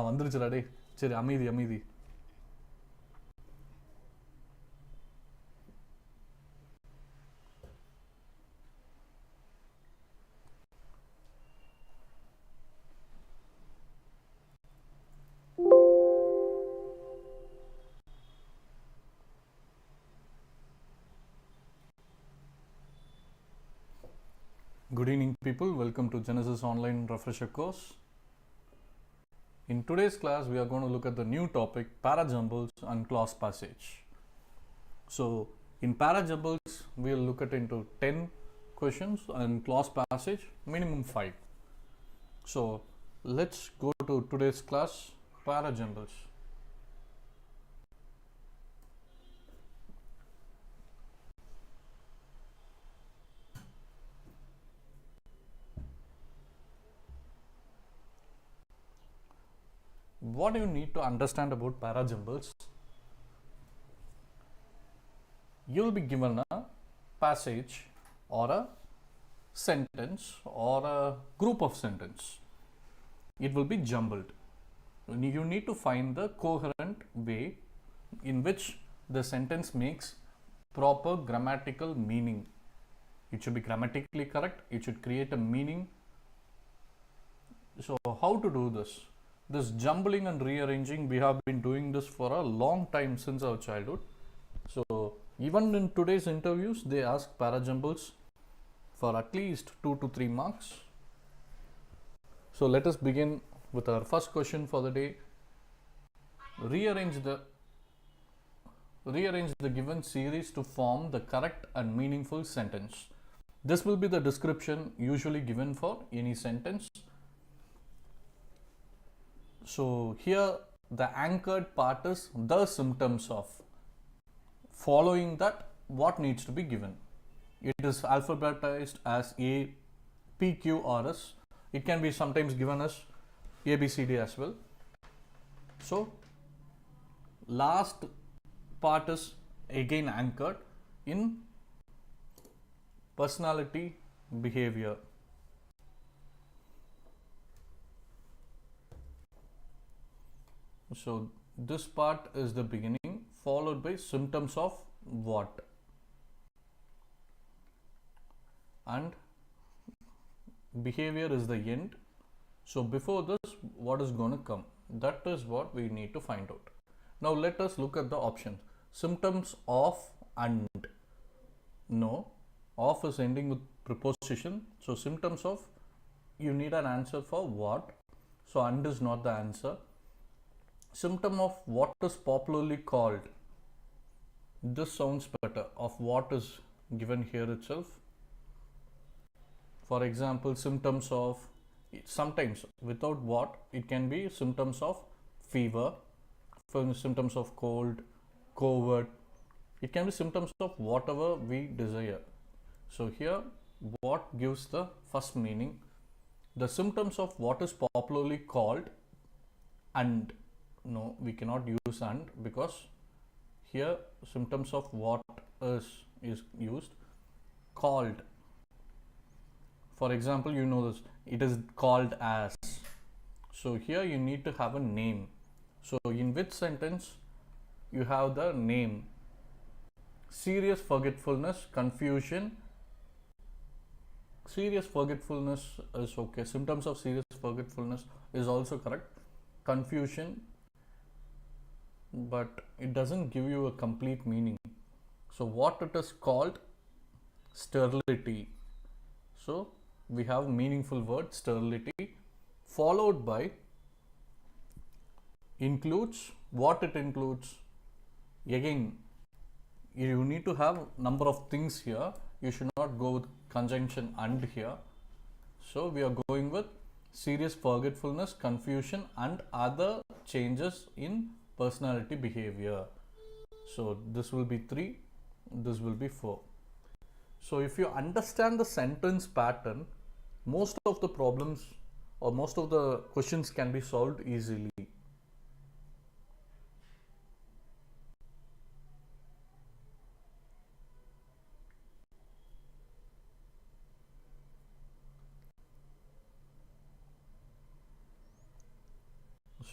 வந்துருச்சுடா டே. சரி, அமைதி அமைதி. Good evening people, welcome to Genesis Online Refresher course. In today's class we are going to look at the new topic parajumbles and clause passage. So in parajumbles we will look at into 10 questions and clause passage minimum 5. So let's go to today's class parajumbles. What do you need to understand about parajumbles? You will be given a passage or a sentence or a group of sentence. It will be jumbled. You need to find the coherent way in which the sentence makes proper grammatical meaning. It should be grammatically correct. It should create a meaning. So how to do this? This jumbling and rearranging, we have been doing this for a long time since our childhood. So even in today's interviews, they ask parajumbles for at least 2 to 3 marks. So let us begin with our first question for the day. Rearrange the given series to form the correct and meaningful sentence. This will be the description usually given for any sentence. So here the anchored part is the symptoms of. Following that, what needs to be given? It is alphabetized as A, P, Q, or S. It can be sometimes given as A, B, C, D as well. So last part is again anchored in personality behavior. So this part is the beginning, followed by symptoms of what, and behavior is the end. So before this, what is going to come? That is what we need to find out. Now let us look at the options. Symptoms of and. No, of is ending with preposition. So symptoms of, you need an answer for what. So and is not the answer. Symptom of what is popularly called. This sounds better. Of what is given here itself. For example, symptoms of, sometimes without what, it can be symptoms of fever, symptoms of cold, COVID. It can be symptoms of whatever we desire. So here, what gives the first meaning? The symptoms of what is popularly called and. No, we cannot use and, because here symptoms of what is used. Called. For example, you know this, it is called as. So here you need to have a name. So in which sentence you have the name? Serious forgetfulness, confusion. Serious forgetfulness is okay. Symptoms of serious forgetfulness is also correct. Confusion, but it doesn't give you a complete meaning. So what it is called? Sterility. So we have meaningful word sterility, followed by includes. What it includes? Again, you need to have number of things here. You should not go with conjunction and here. So we are going with serious forgetfulness, confusion, and other changes in personality behavior. So this will be 3, this will be 4. So if you understand the sentence pattern, most of the problems or most of the questions can be solved easily.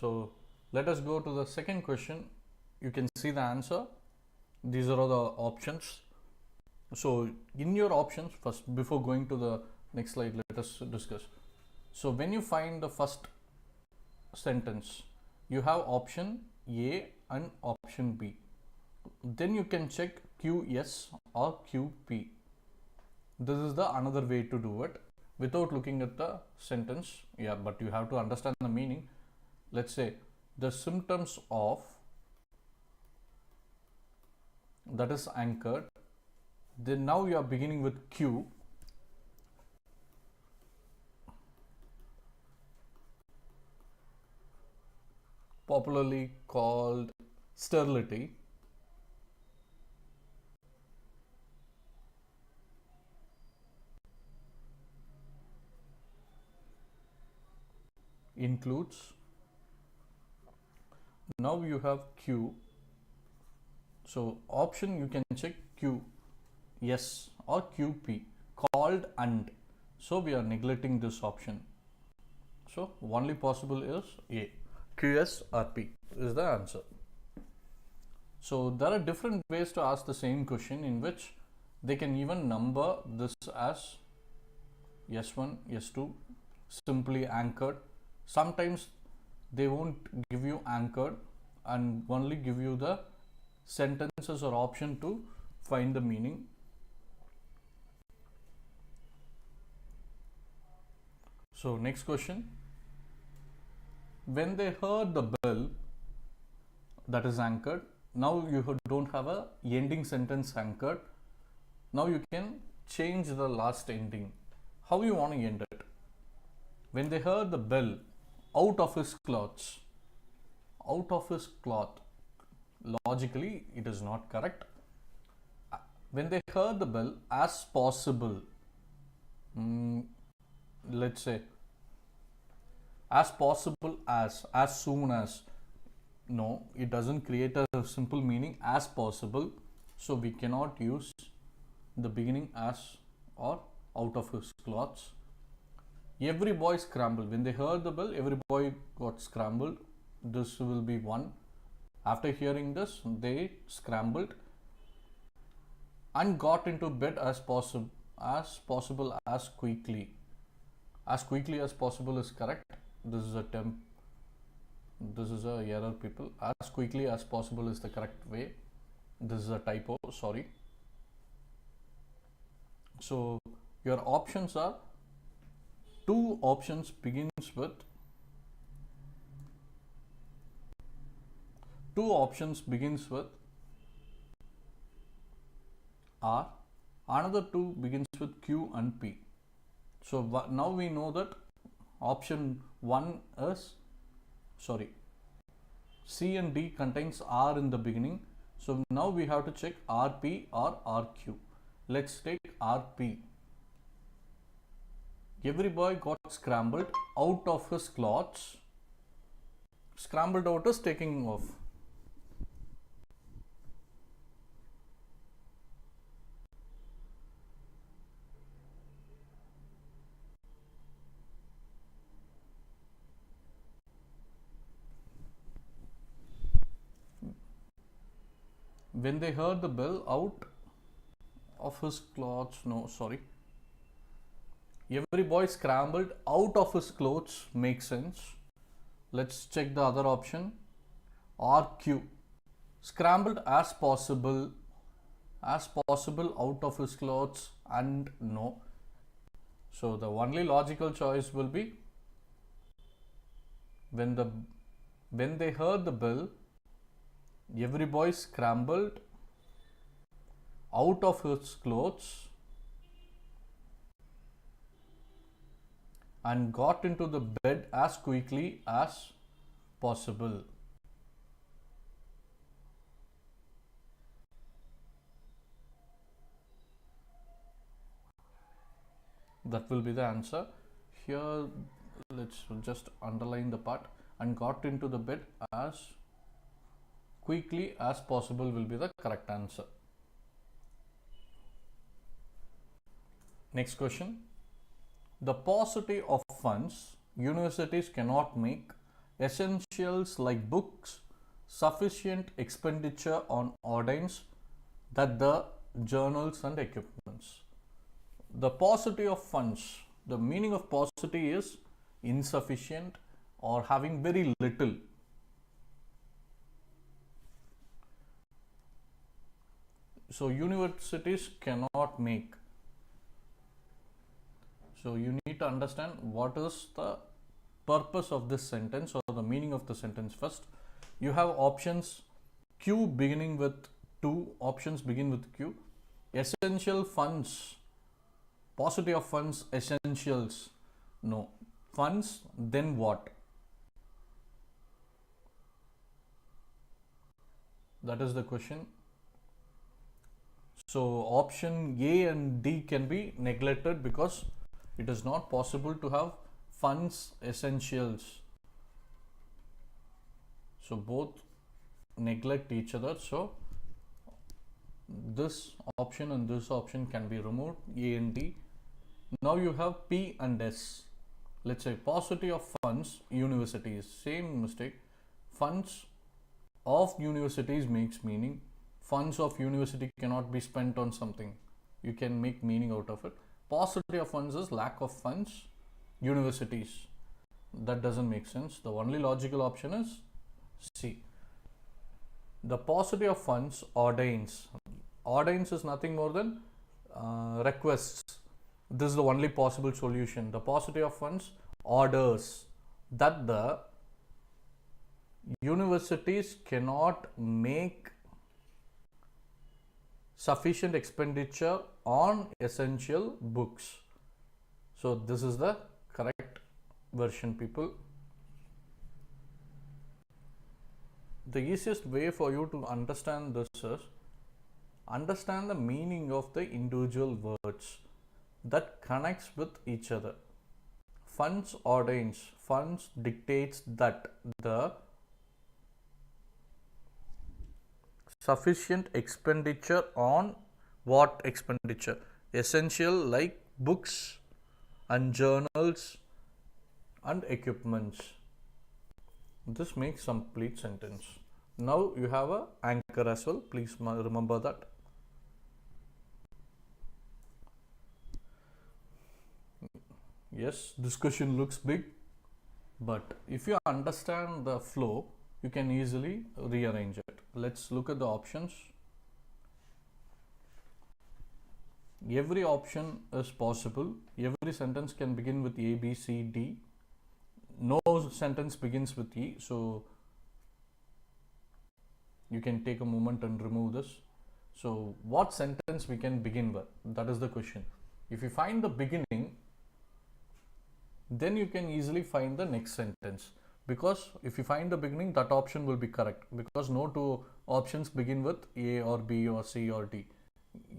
So let us go to the second question. You can see the answer. These are all the options. So in your options, first before going to the next slide, let us discuss. So when you find the first sentence, you have option A and option B. Then you can check QS or QP. This is the another way to do it without looking at the sentence. Yeah, but you have to understand the meaning. Let's say the symptoms of, that is anchored. Then now you are beginning with Q. Popularly called sterility. Includes. Now you have Q. So option you can check Q, yes, or QP, called and. So we are neglecting this option. So only possible is A, QS or P is the answer. So there are different ways to ask the same question in which they can even number this as S1, S2, simply anchored. Sometimes they won't give you anchored and only give you the sentences or option to find the meaning. So next question. When they heard the bell, that is anchored. Now you don't have a ending sentence anchored. Now you can change the last ending. How you want to end it? When they heard the bell, out of his clothes. Out of his cloth. Logically, it is not correct. When they heard the bell, as possible. Let's say, as possible as soon as. No, it doesn't create a simple meaning as possible. So we cannot use the beginning as or out of his clothes. Every boy scrambled. When they heard the bell, every boy got scrambled. This will be one. After hearing this, they scrambled and got into bed as possible as quickly. As quickly as possible is correct. This is a error, people. As quickly as possible is the correct way. This is a typo, sorry. So your options are, two options begins with R, another two begins with Q and P. So now we know that option 1 is, C and D contains R in the beginning. So now we have to check RP or RQ. Let's take RP. Every boy got scrambled out of his clothes. Scrambled out is taking off. When they heard the bell, out of his clothes, every boy scrambled out of his clothes makes sense. Let's check the other option. RQ. Scrambled as possible out of his clothes, and no. So the only logical choice will be, when they heard the bell, every boy scrambled out of his clothes and got into the bed as quickly as possible. That will be the answer. Here, let's just underline the part, and got into the bed as quickly as possible will be the correct answer. Next question. The paucity of funds universities cannot make essentials like books, sufficient expenditure on ordains, that the journals and equipments. The paucity of funds, the meaning of paucity is insufficient or having very little. So universities cannot make. So you need to understand what is the purpose of this sentence or the meaning of the sentence first. You have options Q beginning with 2, options begin with Q. Essential funds, paucity of funds, essentials. No. Funds, then what? That is the question. So option A and D can be neglected because it is not possible to have funds, essentials. So both neglect each other. So this option and this option can be removed, A and D. Now you have P and S. Let's say paucity of funds, universities. Same mistake. Funds of universities makes meaning. Funds of university cannot be spent on something. You can make meaning out of it. Paucity of funds is lack of funds, universities. That doesn't make sense. The only logical option is C. The paucity of funds ordains. Ordains is nothing more than requests. This is the only possible solution. The paucity of funds orders that the universities cannot make sufficient expenditure on essential books. So this is the correct version, people. The easiest way for you to understand this is understand the meaning of the individual words that connects with each other. Funds ordains, funds dictates that the sufficient expenditure on what expenditure? Essential like books and journals and equipments. This makes complete sentence. Now you have a anchor as well. Please remember that. Yes, this question looks big, but if you understand the flow, you can easily rearrange it. Let's look at the options. Every option is possible. Every sentence can begin with A, B, C, D. No sentence begins with E. So you can take a moment and remove this. So what sentence we can begin with? That is the question. If you find the beginning, then you can easily find the next sentence. Because if you find the beginning, that option will be correct. Because no two options begin with A or B or C or D.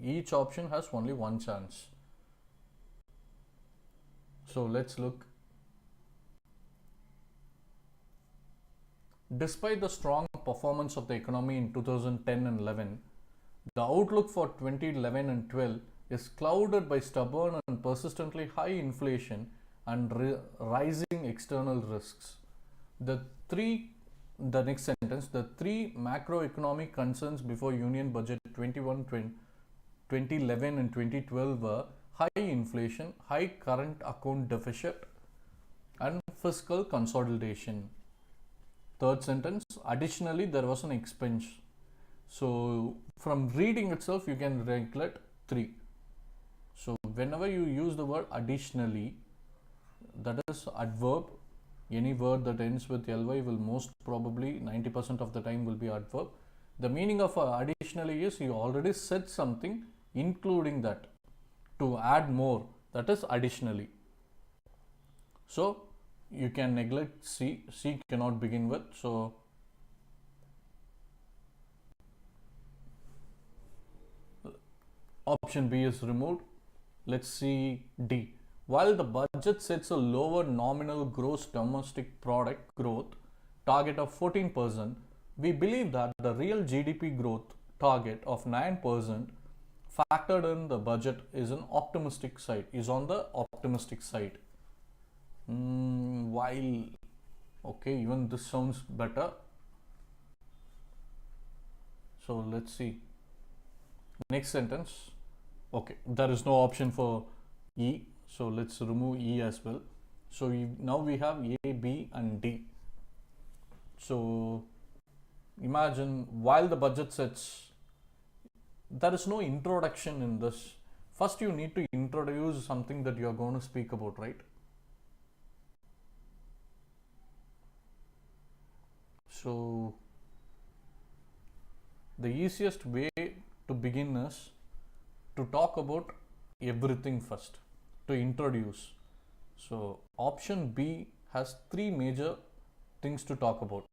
Each option has only one chance. So let's look. Despite the strong performance of the economy in 2010 and 11, the outlook for 2011 and 12 is clouded by stubborn and persistently high inflation and rising external risks. The next sentence, the three macroeconomic concerns before Union Budget 2011 and 2012 were high inflation, high current account deficit, and fiscal consolidation. Third sentence, additionally, there was an expense. So from reading itself, you can recollect 3. So whenever you use the word additionally, that is adverb. Any word that ends with ly will most probably 90% of the time will be adverb. The meaning of additionally is you already said something including that to add more, that is additionally. So you can neglect C. C cannot begin with. So option B is removed. Let's see D. While the budget sets a lower nominal gross domestic product growth target of 14%, we believe that the real GDP growth target of 9% factored in the budget is on the optimistic side. While Okay, even this sounds better. So let's see. Next sentence. Okay, there is no option for E, so let's remove E as well. So now we have A, B and D. So imagine while the budget sets, there is no introduction in this. First you need to introduce something that you are going to speak about, right? So the easiest way to begin is to talk about everything first, to introduce. So option B has three major things to talk about: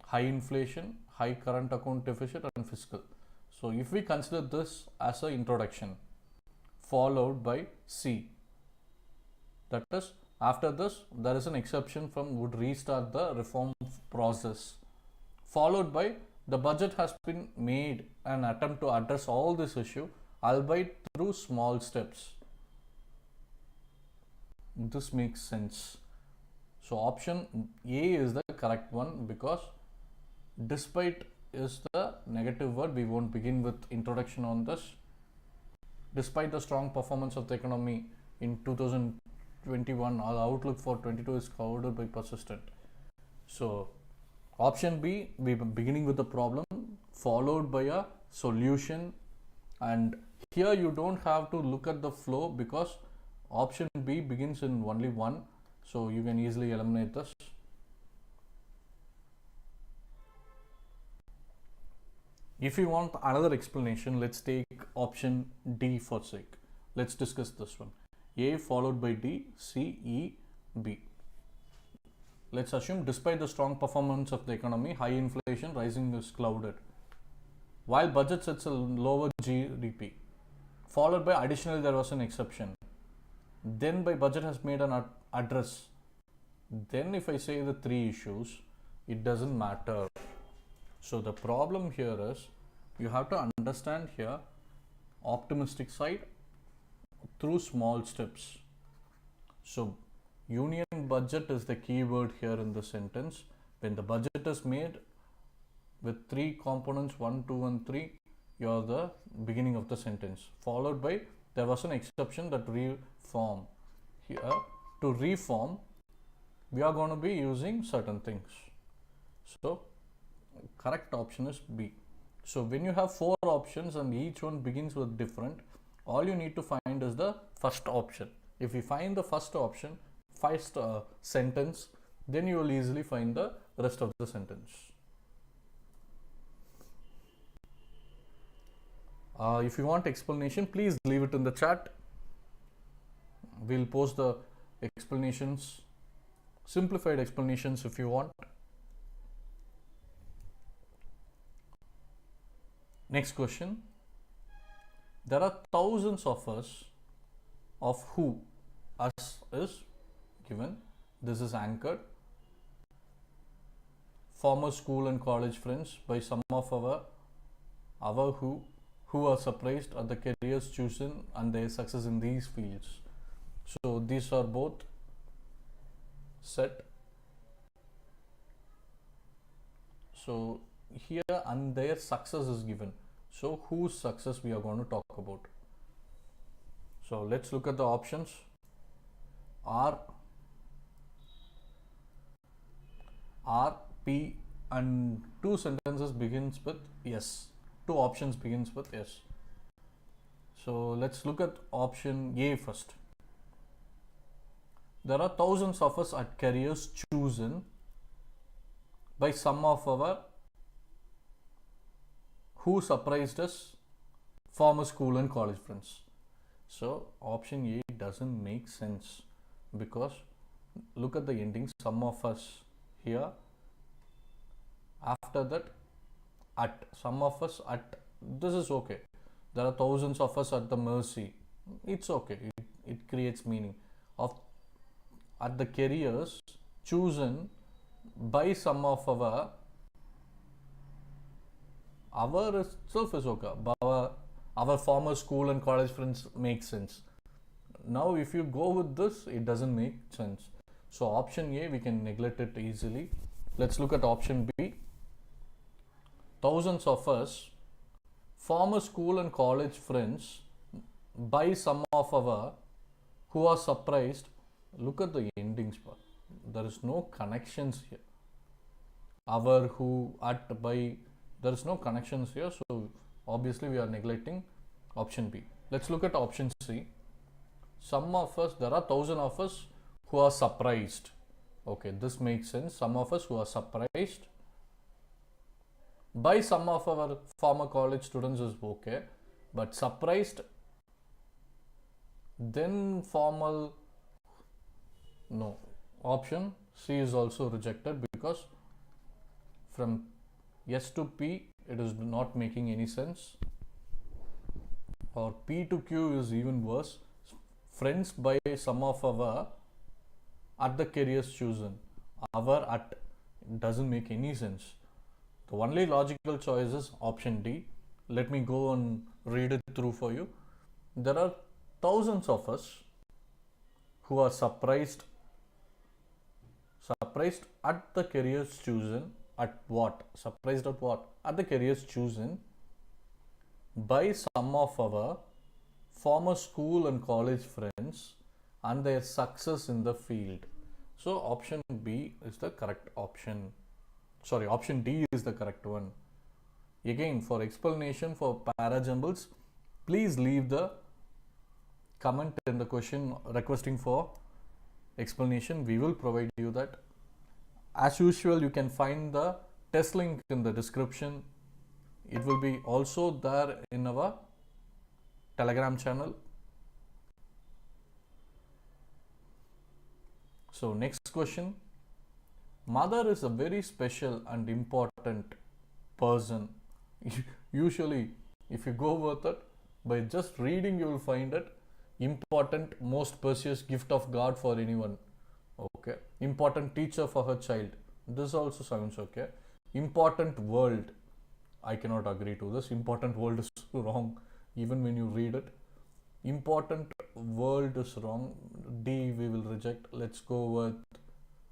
high inflation, high current account deficit and fiscal. So if we consider this as an introduction, followed by C, that is, after this there is an exception from would restart the reform process, followed by the budget has been made an attempt to address all this issue, albeit through small steps. This makes sense. So option A is the correct one, because despite is the negative word. We won't begin with introduction on this. Despite the strong performance of the economy in 2021, our outlook for 22 is clouded by persistent. So option B, we are beginning with the problem followed by a solution, and here you don't have to look at the flow because option B begins in only one, so you can easily eliminate this. If you want another explanation, let's take option D for sake. Let's discuss this one. A followed by D, C, E, B. Let's assume despite the strong performance of the economy, high inflation, rising is clouded. While budget sets a lower GDP, followed by additionally there was an exception. Then by budget has made an address. Then if I say the three issues, it doesn't matter. So the problem here is you have to understand here optimistic side through small steps. So union budget is the key word here in the sentence. When the budget is made with three components 1, 2 and 3, you are the beginning of the sentence, followed by there was an exception that reform. Here to reform we are going to be using certain things. So correct option is B. So when you have 4 options and each one begins with different, all you need to find is the first option. If you find the first option, first sentence, then you will easily find the rest of the sentence. If you want explanation, please leave it in the chat. We'll post the explanations, simplified explanations if you want. Next question. There are thousands of us, of who us is given. This is anchored. Former school and college friends by some of our who are surprised at the careers chosen and their success in these fields. So these are both set. So here and their success is given. So whose success we are going to talk about. So let's look at the options. R, P and 2 sentences begins with S. 2 options begins with S. So let's look at option A first. There are thousands of us at careers chosen by some of our who surprised us, former school and college friends. So option A doesn't make sense because look at the ending, some of us here. After that, at some of us at, this is okay. There are thousands of us at the mercy. It's okay. It creates meaning. Of at the careers chosen by some of our itself is okay. Our former school and college friends make sense. Now if you go with this, it doesn't make sense. So option A, we can neglect it easily. Let's look at option B. Thousands of us, former school and college friends, by some of our who are surprised. Look at the endings part. There is no connections here. Our, who, at, by, there is no connections here. So obviously we are neglecting option B. Let's look at option C. Some of us, there are 1,000 of us who are surprised. Okay, this makes sense. Some of us who are surprised by some of our former college students is okay, but surprised, then formal, no. Option C is also rejected because from S to P it is not making any sense, or P to Q is even worse. Friends by some of our at the careers chosen. Our at doesn't make any sense. The only logical choice is option D. Let me go and read it through for you. There are thousands of us who are surprised at the careers chosen. At what? Surprised at what? At the careers chosen by some of our former school and college friends and their success in the field. So option B is the correct option. Sorry, option D is the correct one. Again, for explanation for parajumbles, please leave the comment in the question requesting for explanation. We will provide you that. As usual, you can find the test link in the description. It will be also there in our Telegram channel. So next question. Mother is a very special and important person. Usually, if you go with it, by just reading you will find it important, most precious gift of God for anyone. Okay. Important teacher for her child. This also sounds okay. Important world. I cannot agree to this. Important world is wrong even when you read it. Important world is wrong. D we will reject. Let's go with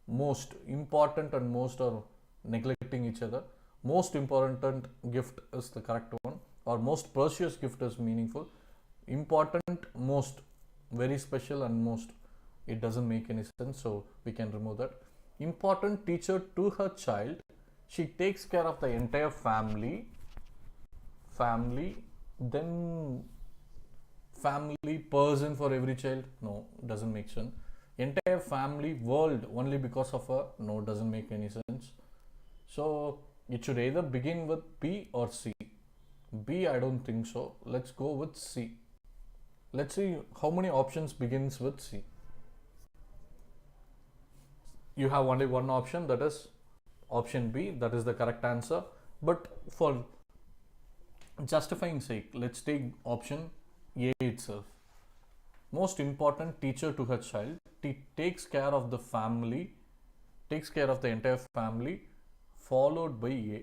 most. Important and most are neglecting each other. Most important gift is the correct one, or most precious gift is meaningful. Important, most, very special, and most, it doesn't make any sense, so we can remove that. Important teacher to her child. She takes care of the entire family, then family, person for every child. No, doesn't make sense. Entire family, world, only because of her. No, doesn't make any sense. So it should either begin with P or C. B, I don't think so. Let's go with C. Let's see how many options begins with C. You have only one option, that is option B. That is the correct answer. But for justifying sake, let's take option A itself. Most important teacher to her child. Takes care of the family, takes care of the entire family, followed by A.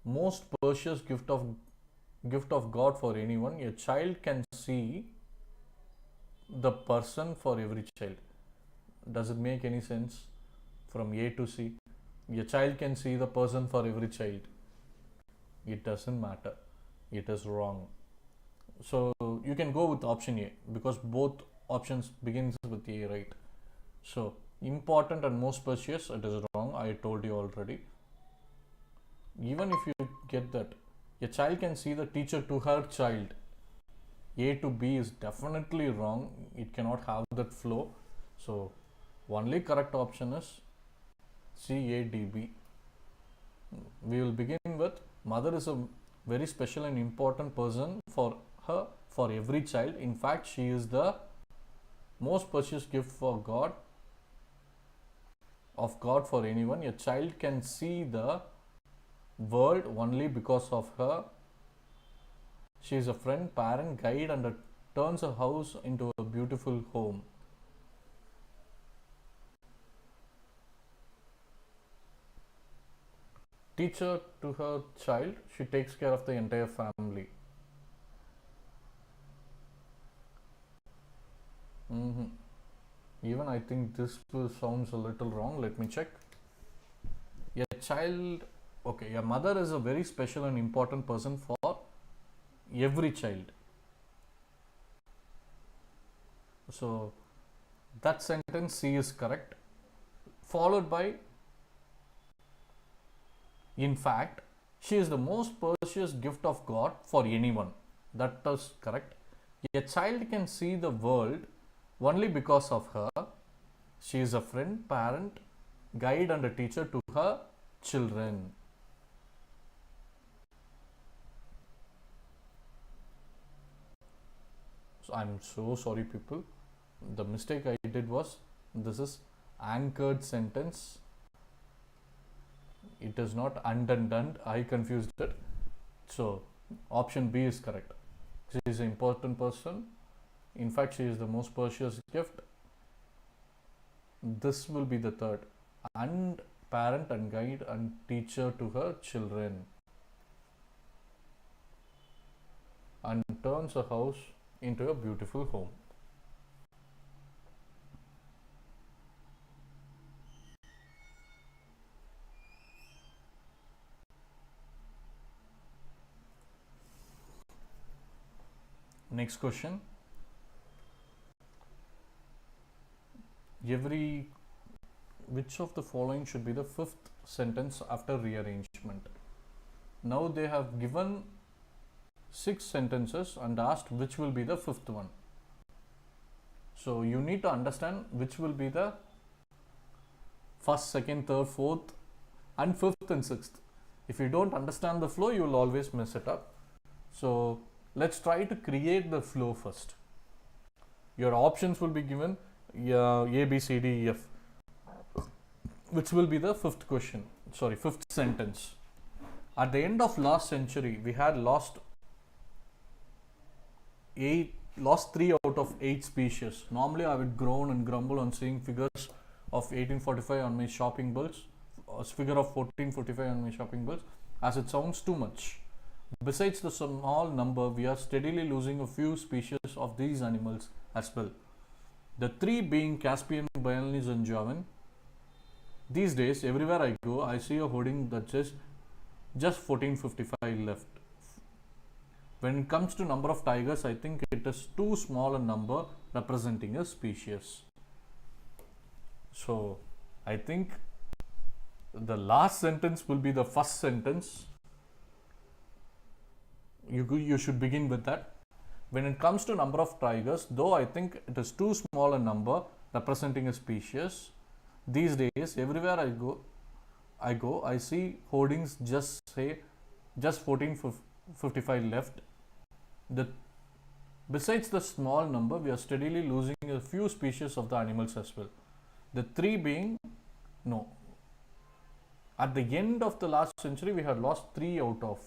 Most precious gift of God for anyone. A child can see the person for every child. Does it make any sense? From A to C, a child can see the person for every child. It doesn't matter. It is wrong. So you can go with option A because both options begins with A, right? So important and most precious, it is wrong. I told you already. Even if you get that, a child can see the teacher to her child. A to B is definitely wrong. It cannot have that flow. So only correct option is CADB. We will begin with mother is a very special and important person for her, for every child. In fact, she is the most precious gift for God, of God for anyone. A child can see the world only because of her. She is a friend, parent, guide, and turns a house into a beautiful home. Teacher to her child, she takes care of the entire family. Even I think this sounds a little wrong. Let me check. A child, okay, a mother is a very special and important person for every child. So that sentence C is correct. Followed by, in fact, she is the most precious gift of God for anyone. That is correct. A child can see the world only because of her. She is a friend, parent, guide and a teacher to her children. So I'm so sorry people. The mistake I did was, this is anchored sentence. It is not undone. I confused it. So option B is correct. She is an important person. In fact, she is the most precious gift. This will be the third. And parent and guide and teacher to her children. And turns a house into a beautiful home. Next question. Which of the following should be the fifth sentence after rearrangement? Now they have given 6 sentences and asked which will be the fifth one. So you need to understand which will be the first, second, third, fourth and fifth and sixth. If you don't understand the flow, you will always mess it up. So let's try to create the flow first. Your options will be given A, B, C, D, E, F, which will be the fifth sentence. At the end of last century, we had lost 3 out of 8 species. Normally, I would groan and grumble on seeing figures of 1845 on my shopping bills, a figure of 1445 on my shopping bills, as it sounds too much. Besides the small number, we are steadily losing a few species of these animals as well. The 3 being Caspian, Balinese and Javan. These days, everywhere I go, I see a hoarding that says just 1455 left. When it comes to number of tigers, I think it is too small a number representing a species. So, I think the last sentence will be the first sentence. You should begin with that. When it comes to number of tigers, though I think it is too small a number representing a species, these days everywhere I go, I see hoardings just 1455 left. Besides the small number, we are steadily losing a few species of the animals as well. The 3 being, no. At the end of the last century, we had lost 3 out of.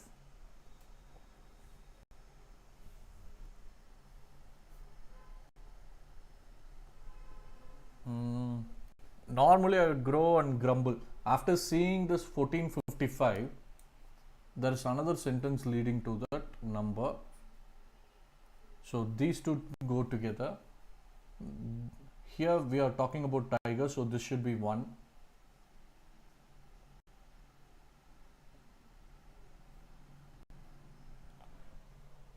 Normally, I would grow and grumble. After seeing this 1455, there is another sentence leading to that number. So these two go together. Here we are talking about tiger, so this should be 1.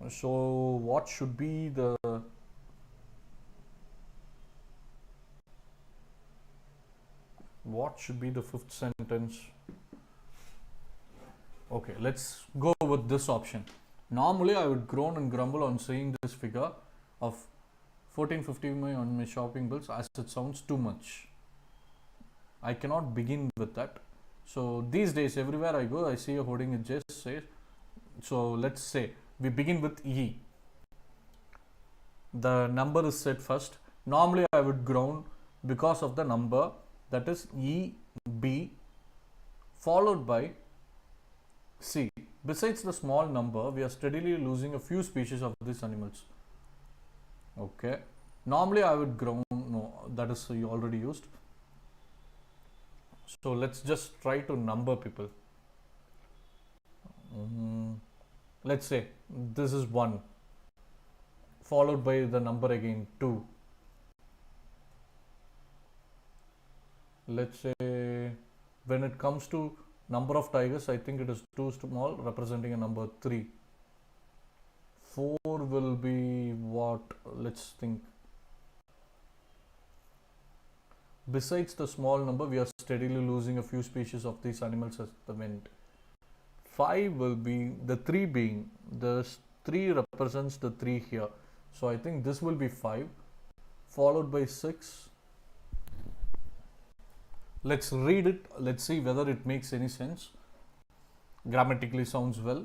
So what should be the fifth sentence? Okay, let's go with this option. Normally, I would groan and grumble on seeing this figure of 1450 on my shopping bills, as it sounds too much. I cannot begin with that. So these days, everywhere I go, I see a hoarding. It just says. So let's say we begin with E. The number is said first. Normally, I would groan because of the number, that is E, B, followed by C. Besides the small number, we are steadily losing a few species of these animals. Okay. Normally, I would groan. No, that is you already used. So let's just try to number people. Let's say this is 1, followed by the number again 2. let's say when it comes to number of tigers, I think it is too small, representing a number 3. 4 will be what? Let's think. Besides the small number, we are steadily losing a few species of these animals as the wind. 5 will be the 3 being, the 3 represents the 3 here. So I think this will be 5, followed by 6. Let's read it. Let's see whether it makes any sense. Grammatically sounds well.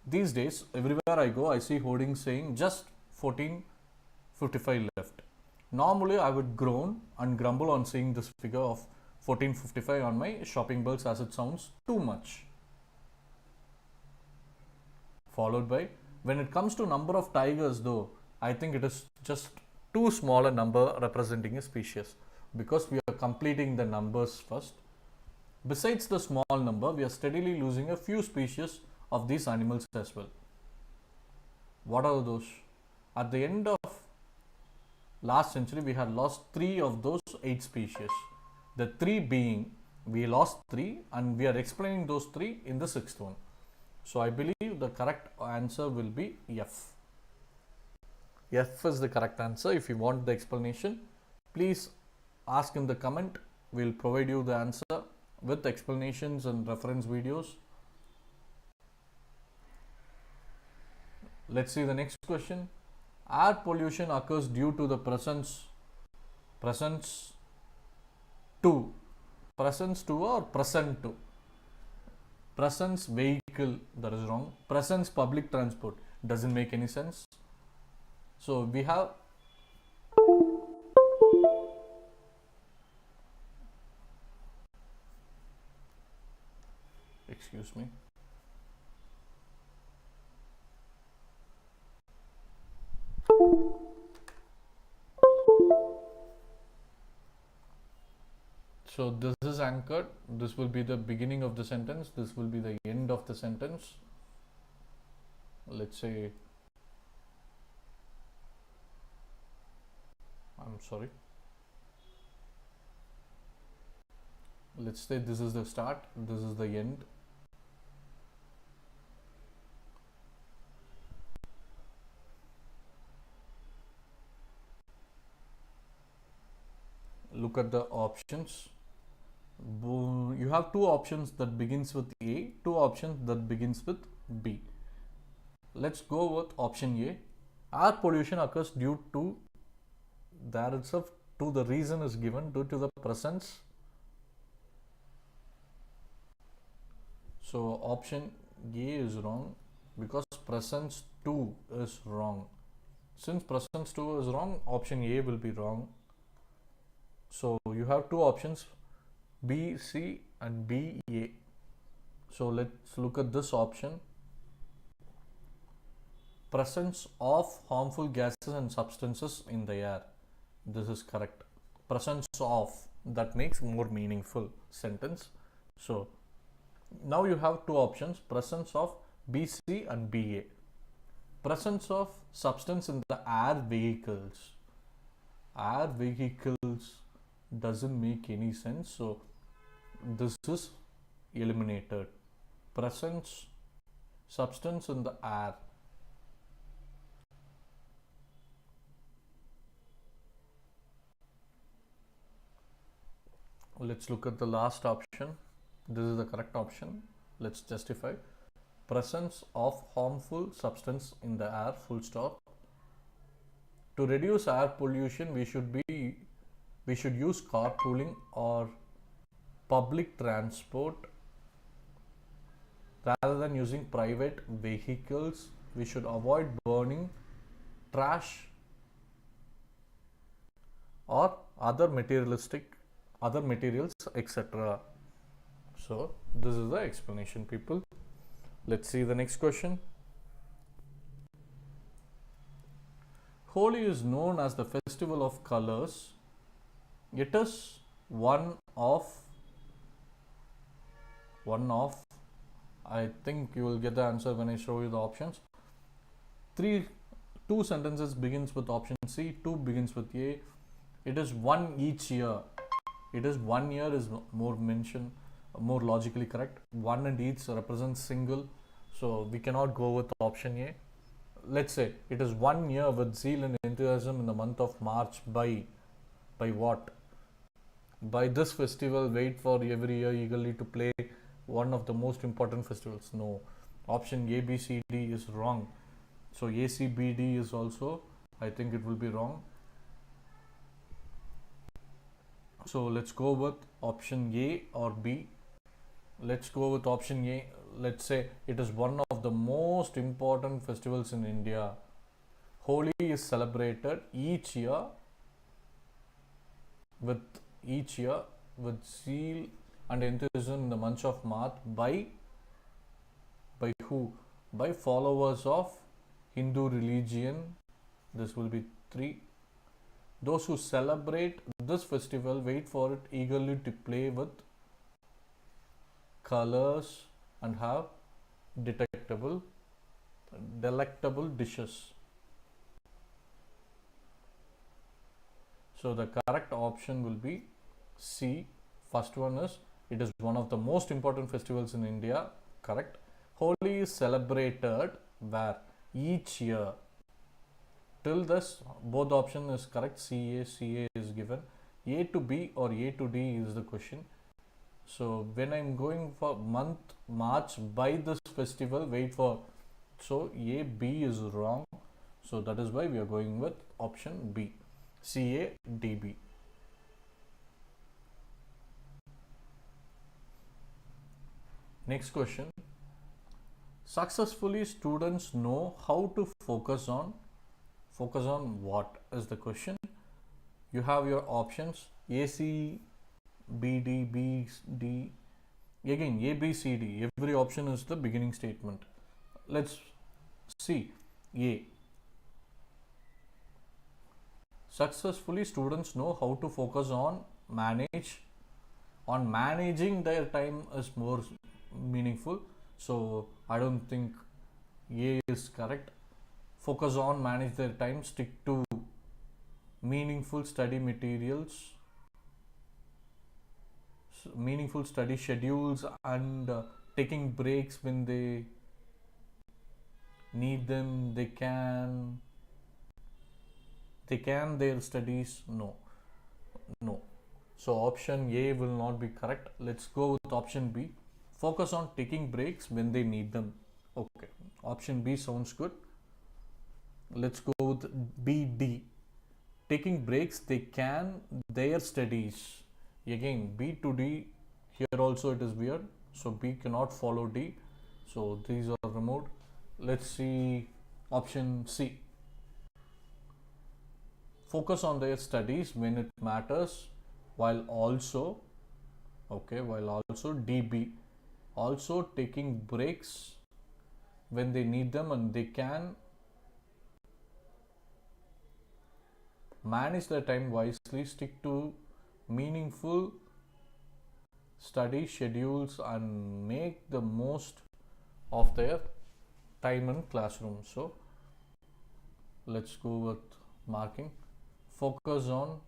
These days, everywhere I go, I see hoardings saying just 1455 left. Normally, I would groan and grumble on seeing this figure of 1455 on my shopping bills as it sounds too much. Followed by, when it comes to number of tigers though, I think it is just too small a number representing a species, because we are completing the numbers first. Besides the small number, we are steadily losing a few species of these animals as well. What are those? At the end of last century, we had lost 3 of those 8 species. The 3 being, we lost 3 and we are explaining those 3 in the 6th one. So I believe the correct answer will be F. F is the correct answer. If you want the explanation, please ask in the comment. We'll provide you the answer with explanations and reference videos. Let's see the next question. Air pollution occurs due to the presence to or present to. Presence vehicle, that is wrong. Presence public transport, doesn't make any sense. So we have excuse me. So this is anchored. This will be the beginning of the sentence. This will be the end of the sentence. Let's say, I'm sorry. Let's say this is the start, this is the end. Look at the options. You have 2 options that begins with A, 2 options that begins with B. Let's go with option A. Air pollution occurs due to, there itself, to the reason is given, due to the presence. So option A is wrong because presence 2 is wrong. Since presence 2 is wrong, option A will be wrong. So you have 2 options, B, C and B, A. So let's look at this option. Presence of harmful gases and substances in the air. This is correct. Presence of, that makes more meaningful sentence. So now you have 2 options, presence of BC and BA. Presence of substance in the air vehicles. Air vehicles doesn't make any sense, so this is eliminated. Presence substance in the air. Let's look at the last option. This is the correct option. Let's justify. Presence of harmful substance in the air, full stop. To reduce air pollution, we should use carpooling or public transport rather than using private vehicles. We should avoid burning trash or other materials, etc. So this is the explanation, people. Let's see the next question. Holi is known as the festival of colors. It is one of, I think you will get the answer when I show you the options. 2 sentences begins with option C, 2 begins with A. It is one each year. It is 1 year is more mentioned, more logically correct. 1 and each represents single, so we cannot go with option A. Let's say it is 1 year with zeal and enthusiasm in the month of March by what? By this festival, wait for every year eagerly to play one of the most important festivals. No, option A, B, C, D is wrong. So A, C, B, D is also, I think it will be wrong. So let's go with option A or B. Let's go with option A. Let's say it is one of the most important festivals in India. Holi is celebrated each year with zeal and enthusiasm in the month of March by who? By followers of Hindu religion. This will be 3. Those who celebrate this festival wait for it eagerly to play with colors and have delectable dishes. So the correct option will be C. First one is, it is one of the most important festivals in India. Correct. Holi is celebrated where? Each year. Till this, both option is correct. CA is given. A to B or A to D is the question. So when I'm going for month March by this festival, wait for, so A, B is wrong. So that is why we are going with option B. CA, DB. Next question. Successfully students know how to focus on what is the question. You have your options A, C, B, D, B, D. Again, A, B, C, D. Every option is the beginning statement. Let's see. A. Successfully students know how to focus on managing their time is more meaningful. So I don't think A is correct. Focus on, manage their time, stick to meaningful study materials, meaningful study schedules, and taking breaks when they need them. They can their studies. No. So option A will not be correct. Let's go with option B. Focus on taking breaks when they need them. Okay, option B sounds good. Let's go with B, D. Taking breaks, they can their studies. Again, B to D, here also it is weird. So B cannot follow D. So these are removed. Let's see option C. Focus on their studies when it matters, while also DB. Also taking breaks when they need them, and they can manage their time wisely, stick to meaningful study schedules, and make the most of their time in classroom. So let's go with marking. Focus on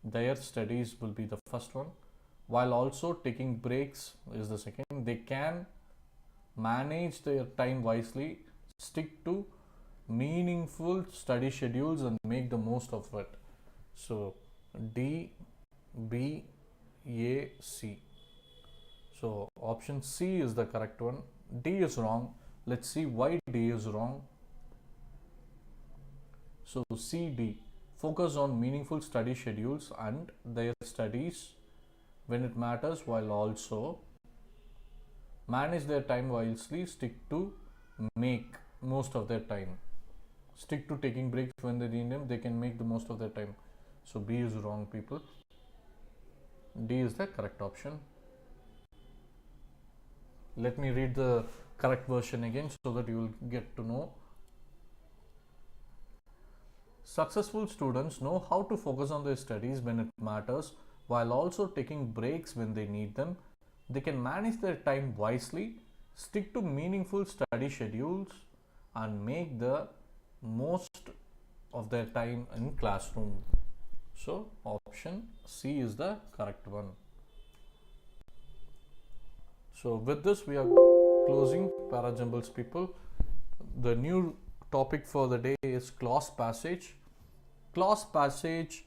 their studies will be the first one, while also taking breaks is the second. They can manage their time wisely, stick to meaningful study schedules, and make the most of it. So D, B, A, C. So option C is the correct one. D is wrong. Let's see why D is wrong. So C, D. Focus on meaningful study schedules and their studies when it matters, while also manage their time wisely, stick to make most of their time. Stick to taking breaks when they need them, they can make the most of their time. So B is wrong, people. D is the correct option. Let me read the correct version again so that you will get to know. Successful students know how to focus on their studies when it matters, while also taking breaks when they need them. They can manage their time wisely, stick to meaningful study schedules, and make the most of their time in classroom. So option C is the correct one. So with this we are closing Parajumbles, people. The new topic for the day is clause passage. Clause passage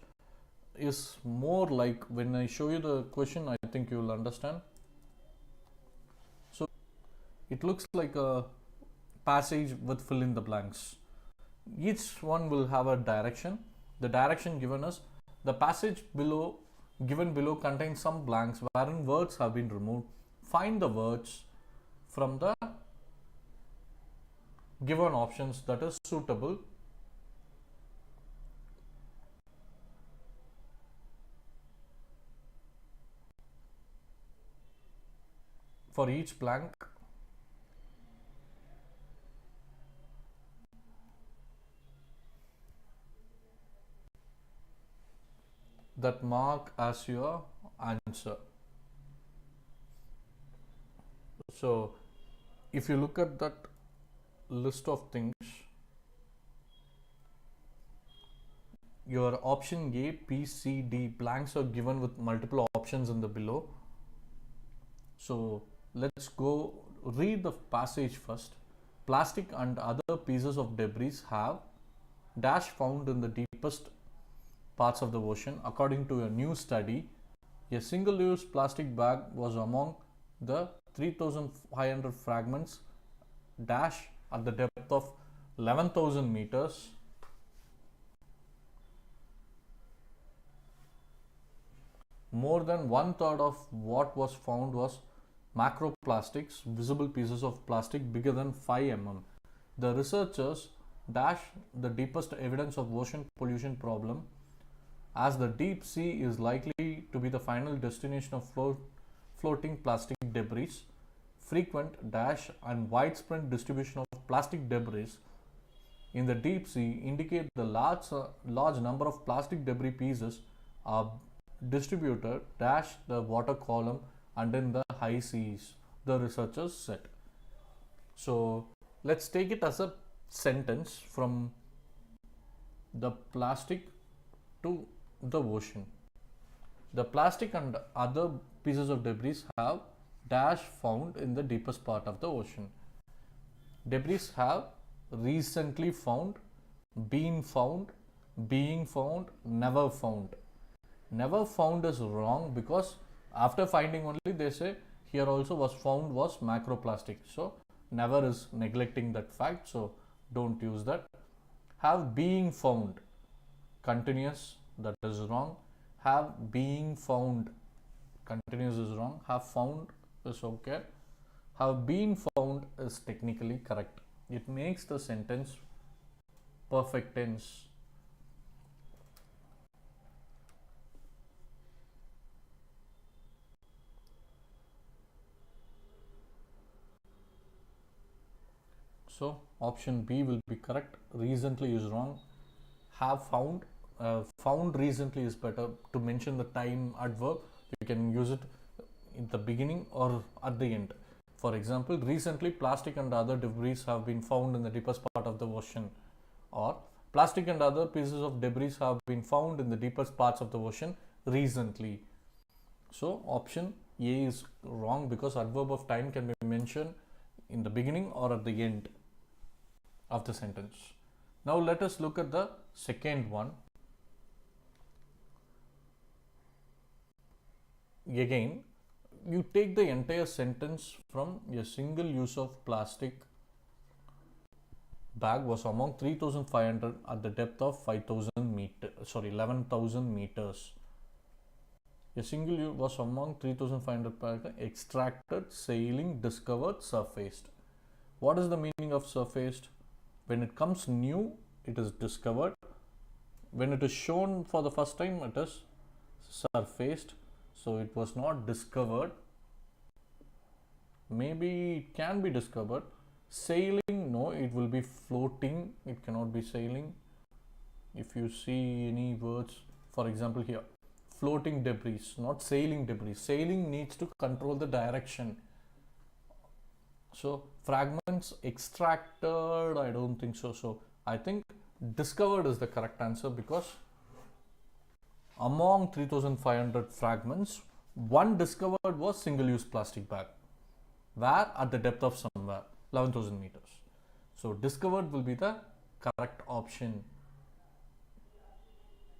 is more like, when I show you the question, I think you will understand. So it looks like a passage with fill in the blanks. Each one will have a direction. The direction given us, the passage below given below contains some blanks wherein words have been removed. Find the words from the given options that is suitable. For each blank, that mark as your answer. So if you look at that list of things, your option A, B, C, D blanks are given with multiple options in the below. So let's go read the passage first. Plastic and other pieces of debris have dash found in the deepest parts of the ocean. According to a new study, a single-use plastic bag was among the 3,500 fragments dash at the depth of 11,000 meters. More than one-third of what was found was macroplastics, visible pieces of plastic bigger than 5 mm. The researchers dash the deepest evidence of ocean pollution problem, as the deep sea is likely to be the final destination of floating plastic debris. Frequent dash and widespread distribution of plastic debris in the deep sea indicate the large number of plastic debris pieces are distributed dash the water column and in the high seas, the researchers said. So let's take it as a sentence from the plastic to the ocean. The plastic and other pieces of debris have dash found in the deepest part of the ocean. Debris have recently found, been found, being found, never found. Never found is wrong, because after finding only they say here also was found was macroplastic. So never is neglecting that fact, so don't use that. Have being found, continuous, that is wrong. Have being found, continuous is wrong. Have found is okay. Have been found is technically correct. It makes the sentence perfect tense. So option B will be correct. Recently is wrong. Have found, found recently is better. To mention the time adverb, you can use it in the beginning or at the end. For example, recently plastic and other debris have been found in the deepest part of the ocean, or plastic and other pieces of debris have been found in the deepest parts of the ocean recently. So option A is wrong, because adverb of time can be mentioned in the beginning or at the end of the sentence. Now let us look at the second one. Again, you take the entire sentence from a single use of plastic bag was among 3,500 at the depth of 11,000 meters. A single use was among 3,500 bag extracted, sailing, discovered, surfaced. What is the meaning of surfaced? When it comes new, it is discovered. When it is shown for the first time, it is surfaced. So it was not discovered. Maybe it can be discovered. Sailing, no, it will be floating. It cannot be sailing. If you see any words, for example here, floating debris, not sailing debris. Sailing needs to control the direction. So fragments extracted, I don't think so. So I think discovered is the correct answer, because among 3,500 fragments, one discovered was single-use plastic bag. Where? At the depth of somewhere 11,000 meters. So discovered will be the correct option.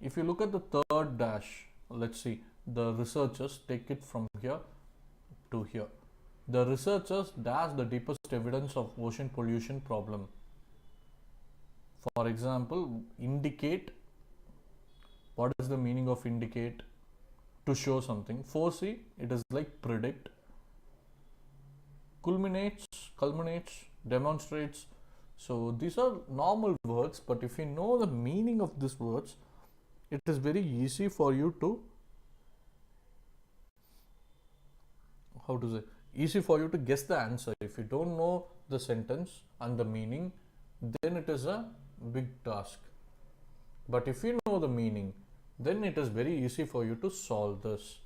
If you look at the third dash, let's see, the researchers take it from here to here. The researchers dash the deepest evidence of ocean pollution problem. For example, indicate. What is the meaning of indicate? To show something. Foresee, it is like predict. Culminates, demonstrates. So these are normal words, but if you know the meaning of these words, it is very easy for you to, easy for you to guess the answer. If you don't know the sentence and the meaning, then it is a big task. But if you know the meaning, then it is very easy for you to solve this.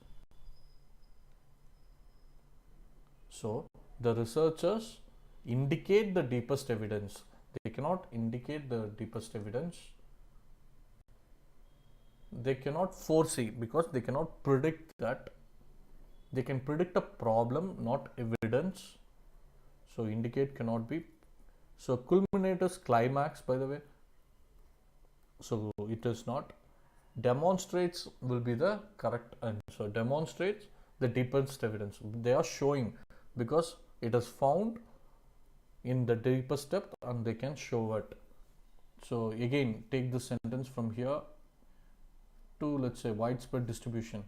So the researchers indicate the deepest evidence. They cannot indicate the deepest evidence. They cannot foresee because they cannot predict that. They can predict a problem, not evidence. So indicate cannot be. So culminate is climax, by the way. So it is not. Demonstrates will be the correct answer. Demonstrates the deepest evidence. They are showing because it is found in the deepest depth and they can show it. So again, take the sentence from here to, let's say, widespread distribution.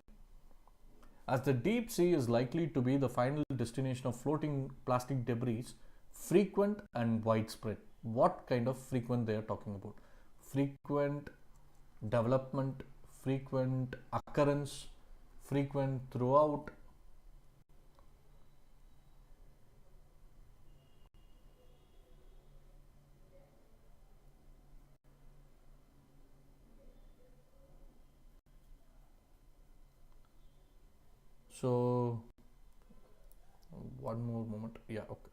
As the deep sea is likely to be the final destination of floating plastic debris, frequent and widespread. What kind of frequent they are talking about? Frequent development, frequent occurrence, frequent throughout. So one more moment. Yeah, okay.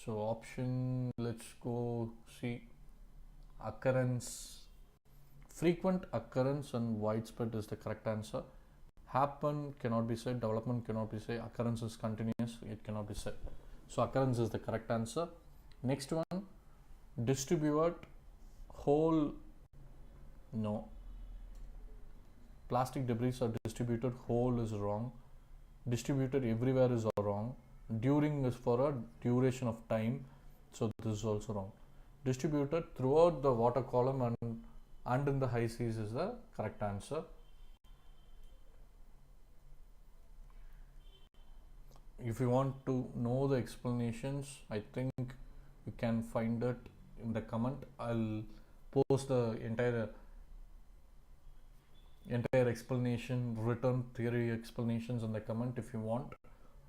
So option, let's go see. Occurrence, frequent occurrence and widespread is the correct answer. Happen cannot be said, development cannot be said, occurrence is continuous, it cannot be said. So occurrence is the correct answer. Next one, distribute, whole, no. Plastic debris are distributed, whole is wrong. Distributed everywhere is wrong. During is for a duration of time, so this is also wrong. Distributed throughout the water column and in the high seas is the correct answer. If you want to know the explanations, I think you can find it in the comment. I'll post the entire explanation, written theory explanations in the comment if you want.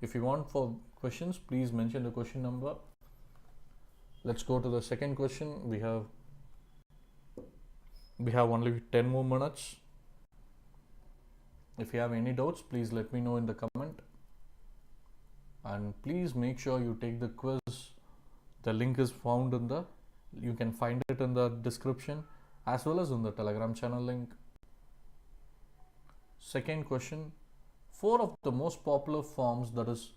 If you want for questions, please mention the question number. Let's go to the second question. We have only 10 more minutes. If you have any doubts, please let me know in the comment. And please make sure you take the quiz. The link is found in the, you can find it in the description as well as in the Telegram channel link. Second question, 4 of the most popular forms, that is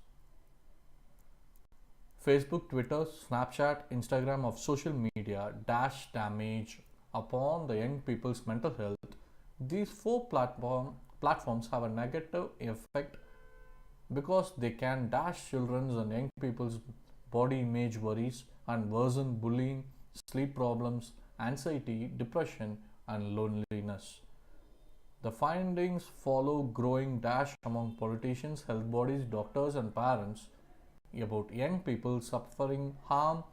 Facebook, Twitter, Snapchat, Instagram of social media dash damage upon the young people's mental health. These 4 platforms have a negative effect because they can dash children's and young people's body image worries and worsen bullying, sleep problems, anxiety, depression, and loneliness. The findings follow growing dash among politicians, health bodies, doctors, and parents about young people suffering harm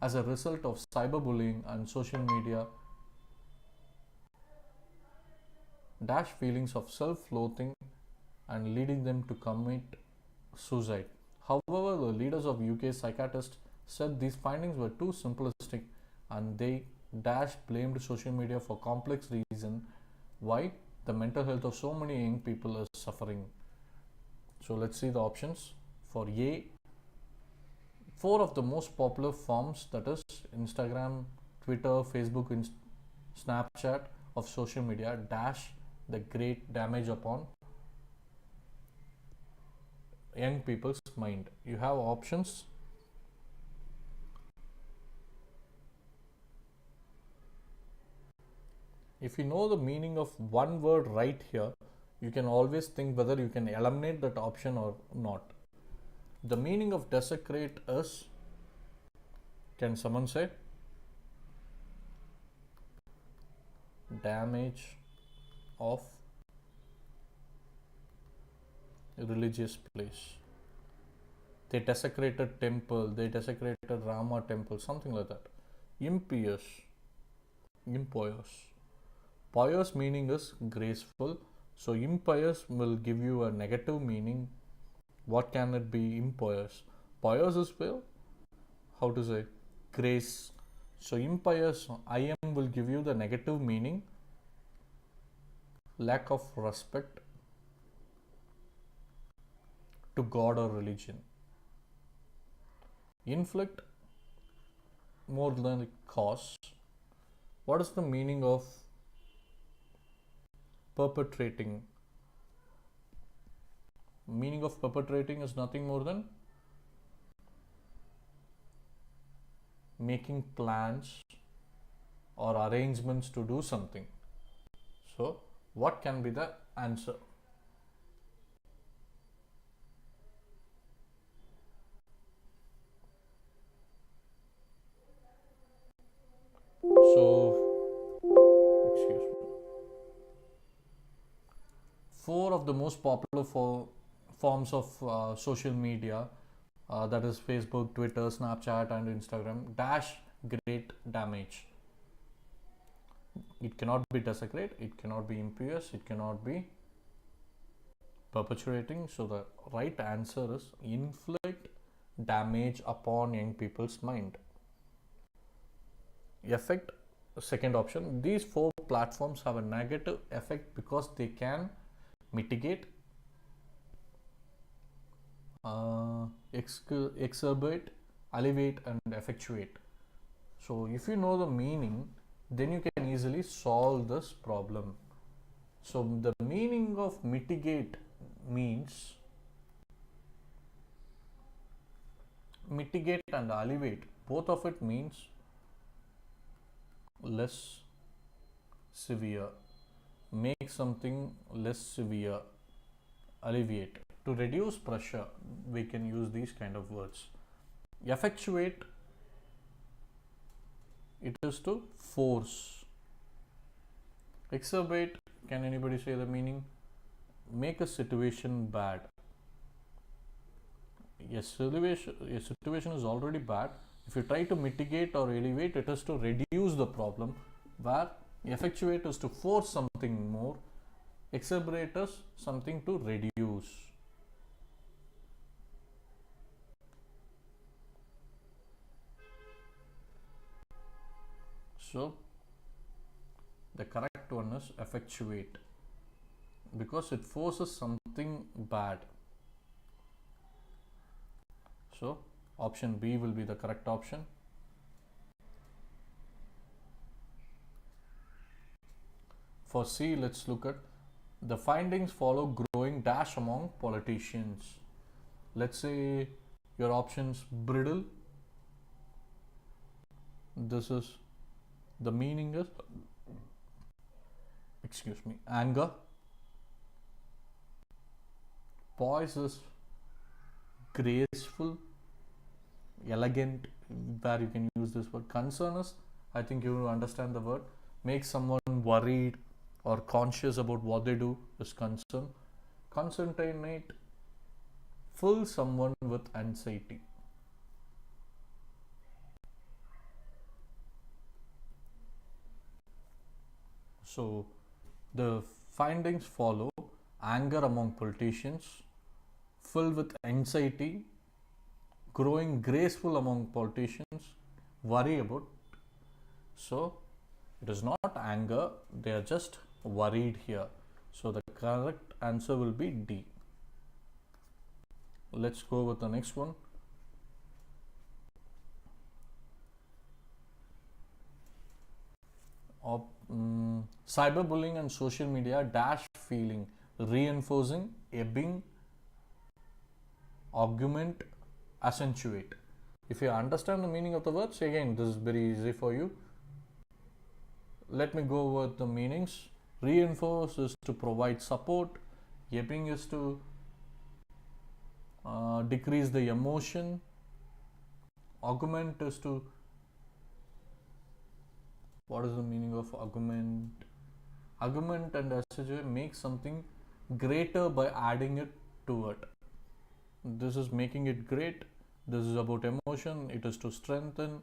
as a result of cyberbullying and social media dash feelings of self-loathing and leading them to commit suicide. However, the leaders of UK psychiatrists said these findings were too simplistic and they dash blamed social media for complex reason why the mental health of so many young people is suffering. So let's see the options. For A, 4 of the most popular forms, that is Instagram, Twitter, Facebook, Snapchat, of social media dash the great damage upon young people's mind. You have options. If you know the meaning of one word right here, you can always think whether you can eliminate that option or not. The meaning of desecrate is, can someone say? Damage of religious place. They desecrated temple, they desecrated Rama temple, something like that. Impious, impious. Pious meaning is graceful. So impious will give you a negative meaning. What can it be? Impious. Pious is, well, how to say, grace. So impious, I am will give you the negative meaning, lack of respect to God or religion. Inflict, more than cause. What is the meaning of perpetrating? Meaning of perpetrating is nothing more than making plans or arrangements to do something. So, what can be the answer? So, excuse me. 4 of the most popular forms of social media, that is Facebook, Twitter, Snapchat and Instagram, dash great damage. It cannot be desecrate, it cannot be impious, it cannot be perpetuating. So the right answer is inflict damage upon young people's mind. Effect, second option. These 4 platforms have a negative effect because they can mitigate, exacerbate, alleviate and effectuate. So if you know the meaning, then you can easily solve this problem. So the meaning of mitigate means mitigate and alleviate, both of it means less severe, make something less severe, alleviate. To reduce pressure, we can use these kind of words. Effectuate, it is to force. Exacerbate, can anybody say the meaning? Make a situation bad. A situation is already bad. If you try to mitigate or alleviate, it is to reduce the problem, where effectuate is to force something more, exacerbate is something to reduce. So the correct one is effectuate, because it forces something bad. So option B will be the correct option. For C, let's look at the findings follow growing dash among politicians. Let's say your options brittle. This is the meaning is, excuse me, anger. Poise is graceful, elegant, where you can use this word. Concern is, I think you understand the word, make someone worried or conscious about what they do is concern. Concentrate, fill someone with anxiety. So the findings follow anger among politicians, filled with anxiety, growing graceful among politicians, worry about. So it is not anger, they are just worried here. So the correct answer will be D. Let's go with the next one. Cyberbullying and social media dash feeling, reinforcing, ebbing, augment, accentuate. If you understand the meaning of the words, again, this is very easy for you. Let me go over the meanings. Reinforce is to provide support. Ebbing is to decrease the emotion. Augment is to, what is the meaning of augment? Augment and accentuate make something greater by adding it to it. This is making it great. This is about emotion. It is to strengthen.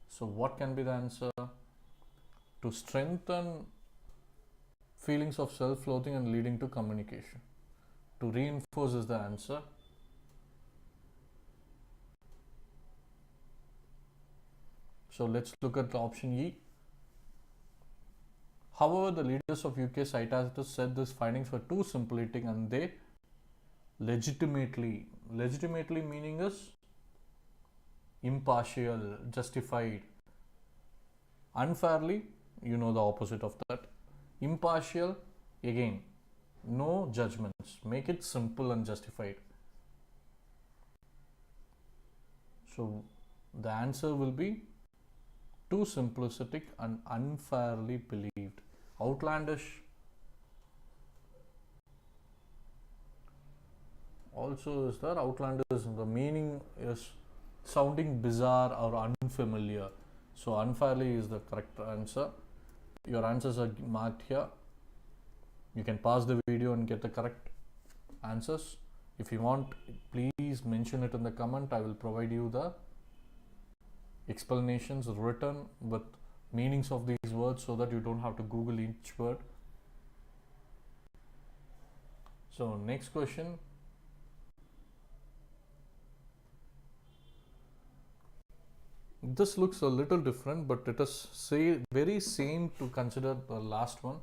So what can be the answer? To strengthen feelings of self-loathing and leading to communication. To reinforce is the answer. So let's look at the option E. However, the leaders of UK psychiatrists said these findings were too simplistic and they legitimately meaning is impartial, justified. Unfairly, you know the opposite of that. Impartial, again, no judgments. Make it simple and justified. So the answer will be too simplistic and unfairly believed. Outlandish also is there. Outlandish, the meaning is sounding bizarre or unfamiliar. So unfairly is the correct answer. Your answers are marked here. You can pause the video and get the correct answers. If you want, please mention it in the comment. I will provide you the explanations written with meanings of these words so that you don't have to Google each word. So next question. This looks a little different, but it is very same to consider the last one.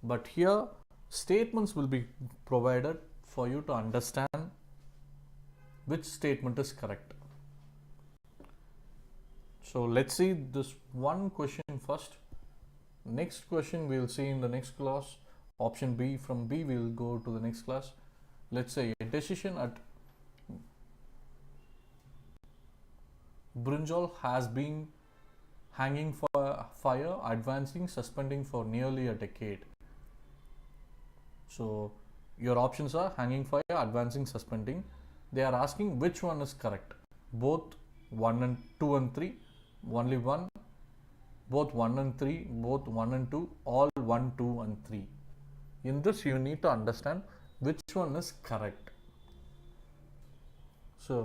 But here statements will be provided for you to understand which statement is correct. So let's see this one question first. Next question we will see in the next class. Option B. From B we will go to the next class. Let's say a decision at Brinjal has been hanging for fire, advancing, suspending for nearly a decade. So your options are hanging fire, advancing, suspending. They are asking which one is correct. Both 1 and 2 and 3, only one, both 1 and 3, both 1 and 2, all 1, 2 and 3. In this you need to understand which one is correct. So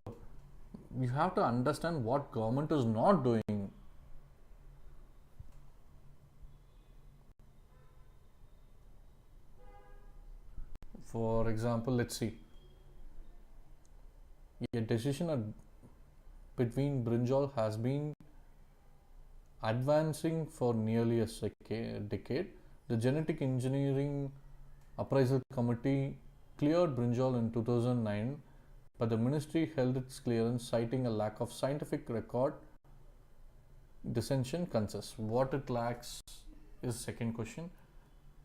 you have to understand what government is not doing. For example, let's see. A decision between Brinjal has been advancing for nearly a decade. The Genetic Engineering Appraisal Committee cleared Brinjal in 2009, but the ministry held its clearance citing a lack of scientific record. Dissension consists. What it lacks is second question.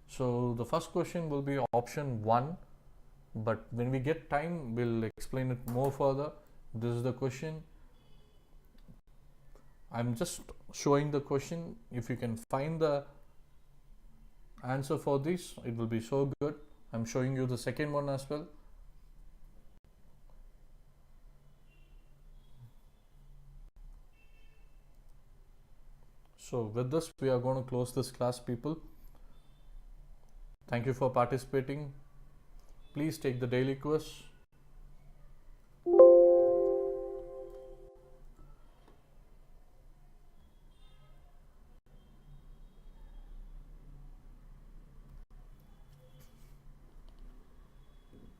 So the first question will be option 1, but when we get time we'll explain it more further. This is the question. I'm just showing the question. If you can find the answer for this, it will be so good. I'm showing you the second one as well. So with this we are going to close this class, people. Thank you for participating. Please take the daily quiz.